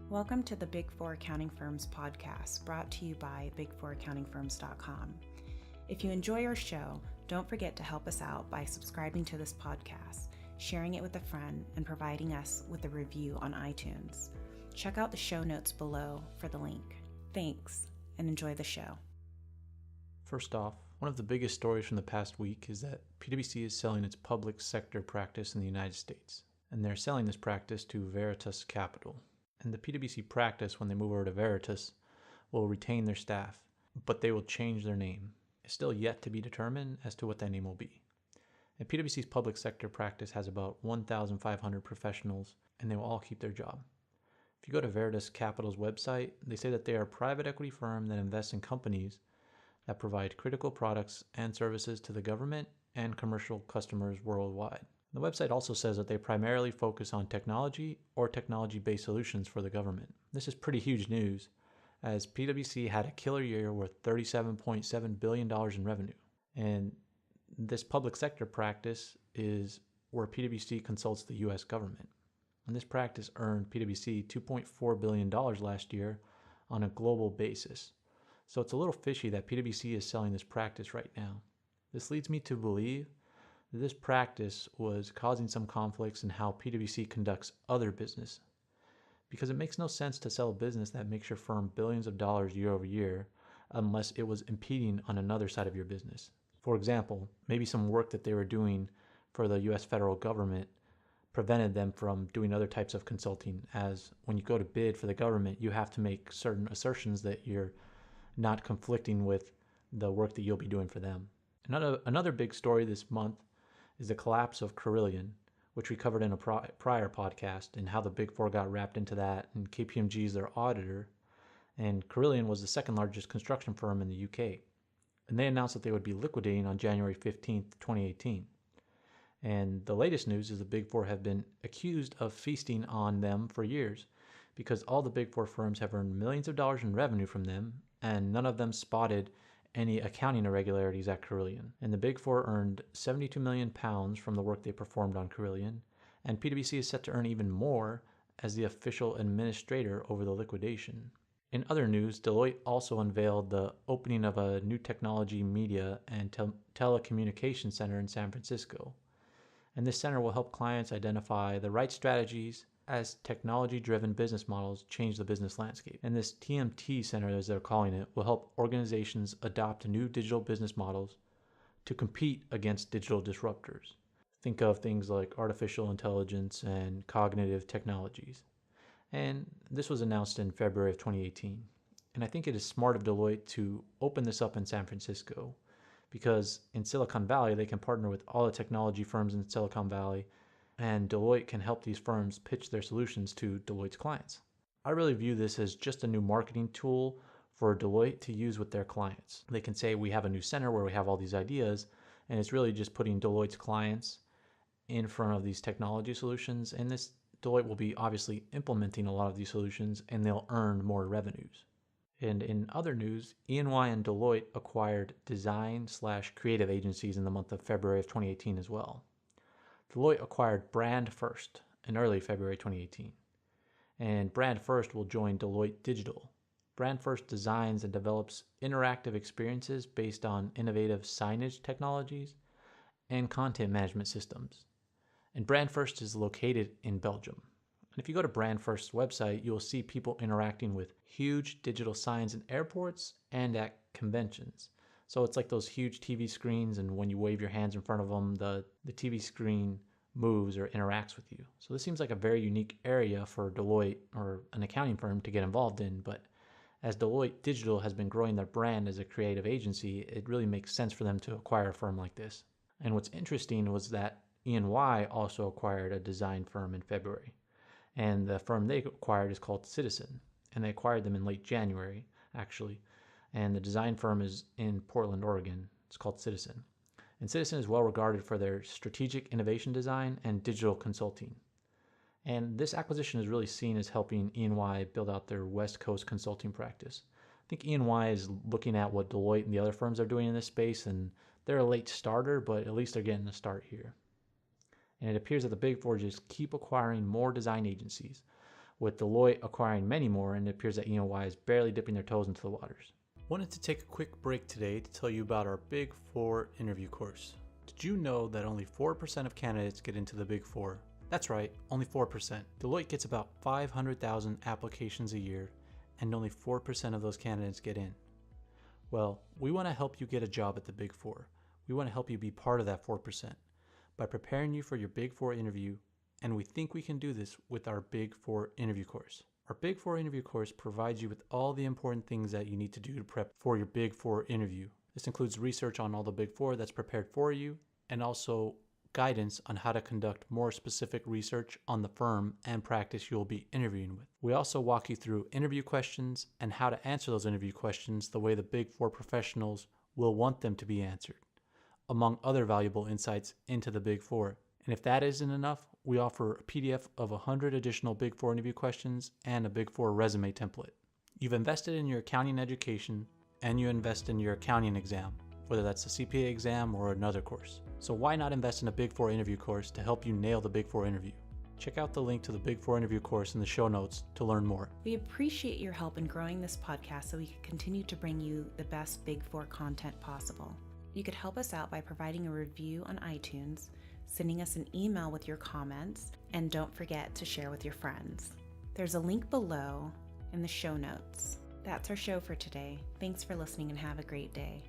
Welcome to the Big Four Accounting Firms podcast, brought to you by bigfouraccountingfirms.com. If you enjoy our show, don't forget to help us out by subscribing to this podcast, sharing it with a friend, and providing us with a review on iTunes. Check out the show notes below for the link. Thanks, and enjoy the show. First off, one of the biggest stories from the past week is that PwC is selling its public sector practice in the United States, and they're selling this practice to Veritas Capital. And the PwC practice, when they move over to Veritas, will retain their staff, but they will change their name. It's still yet to be determined as to what that name will be. And PwC's public sector practice has about 1,500 professionals, and they will all keep their job. If you go to Veritas Capital's website, they say that they are a private equity firm that invests in companies that provide critical products and services to the government and commercial customers worldwide. The website also says that they primarily focus on technology or technology-based solutions for the government. This is pretty huge news, as PwC had a killer year worth $37.7 billion in revenue. And this public sector practice is where PwC consults the U.S. government. And this practice earned PwC $2.4 billion last year on a global basis. So it's a little fishy that PwC is selling this practice right now. This leads me to believe that this practice was causing some conflicts in how PwC conducts other business, because it makes no sense to sell a business that makes your firm billions of dollars year over year unless it was impeding on another side of your business. For example, maybe some work that they were doing for the US federal government prevented them from doing other types of consulting, as when you go to bid for the government, you have to make certain assertions that you're not conflicting with the work that you'll be doing for them. Another big story this month is the collapse of Carillion, which we covered in a prior podcast, and how the Big Four got wrapped into that, and KPMG is their auditor, and Carillion was the second largest construction firm in the UK. And they announced that they would be liquidating on January 15th, 2018. And the latest news is the Big Four have been accused of feasting on them for years, because all the Big Four firms have earned millions of dollars in revenue from them, and none of them spotted any accounting irregularities at Carillion. And the Big Four earned £72 million from the work they performed on Carillion, and PwC is set to earn even more as the official administrator over the liquidation. In other news, Deloitte also unveiled the opening of a new technology, media, and telecommunications center in San Francisco. And this center will help clients identify the right strategies as technology-driven business models change the business landscape. And this TMT Center, as they're calling it, will help organizations adopt new digital business models to compete against digital disruptors. Think of things like artificial intelligence and cognitive technologies. And this was announced in February of 2018. And I think it is smart of Deloitte to open this up in San Francisco, because in Silicon Valley, they can partner with all the technology firms in Silicon Valley, and Deloitte can help these firms pitch their solutions to Deloitte's clients. I really view this as just a new marketing tool for Deloitte to use with their clients. They can say, we have a new center where we have all these ideas, and it's really just putting Deloitte's clients in front of these technology solutions, and this Deloitte will be obviously implementing a lot of these solutions, and they'll earn more revenues. And in other news, E&Y and Deloitte acquired design/creative agencies in the month of February of 2018 as well. Deloitte acquired Brand First in early February 2018, and Brand First will join Deloitte Digital. Brand First designs and develops interactive experiences based on innovative signage technologies and content management systems. And Brand First is located in Belgium. And if you go to Brand First's website, you'll see people interacting with huge digital signs in airports and at conventions. So it's like those huge TV screens, and when you wave your hands in front of them, the TV screen moves or interacts with you. So this seems like a very unique area for Deloitte or an accounting firm to get involved in. But as Deloitte Digital has been growing their brand as a creative agency, it really makes sense for them to acquire a firm like this. And what's interesting was that E&Y also acquired a design firm in February. And the firm they acquired is called Citizen. And they acquired them in late January, actually. And the design firm is in Portland, Oregon. It's called Citizen. And Citizen is well regarded for their strategic innovation design and digital consulting. And this acquisition is really seen as helping E&Y build out their West Coast consulting practice. I think E&Y is looking at what Deloitte and the other firms are doing in this space, and they're a late starter, but at least they're getting a start here. And it appears that the Big Four just keep acquiring more design agencies, with Deloitte acquiring many more, and it appears that EY is barely dipping their toes into the waters. Wanted to take a quick break today to tell you about our Big Four interview course. Did you know that only 4% of candidates get into the Big Four? That's right, only 4%. Deloitte gets about 500,000 applications a year, and only 4% of those candidates get in. Well, we want to help you get a job at the Big Four. We want to help you be part of that 4% by preparing you for your Big Four interview, and we think we can do this with our Big Four interview course. Our Big Four interview course provides you with all the important things that you need to do to prep for your Big Four interview. This includes research on all the Big Four that's prepared for you, and also guidance on how to conduct more specific research on the firm and practice you'll be interviewing with. We also walk you through interview questions and how to answer those interview questions the way the Big Four professionals will want them to be answered, among other valuable insights into the Big Four. And if that isn't enough, we offer a PDF of 100 additional Big Four interview questions and a Big Four resume template. You've invested in your accounting education, and you invest in your accounting exam, whether that's a CPA exam or another course. So why not invest in a Big Four interview course to help you nail the Big Four interview? Check out the link to the Big Four interview course in the show notes to learn more. We appreciate your help in growing this podcast so we can continue to bring you the best Big Four content possible. You could help us out by providing a review on iTunes, sending us an email with your comments, and don't forget to share with your friends. There's a link below in the show notes. That's our show for today. Thanks for listening and have a great day.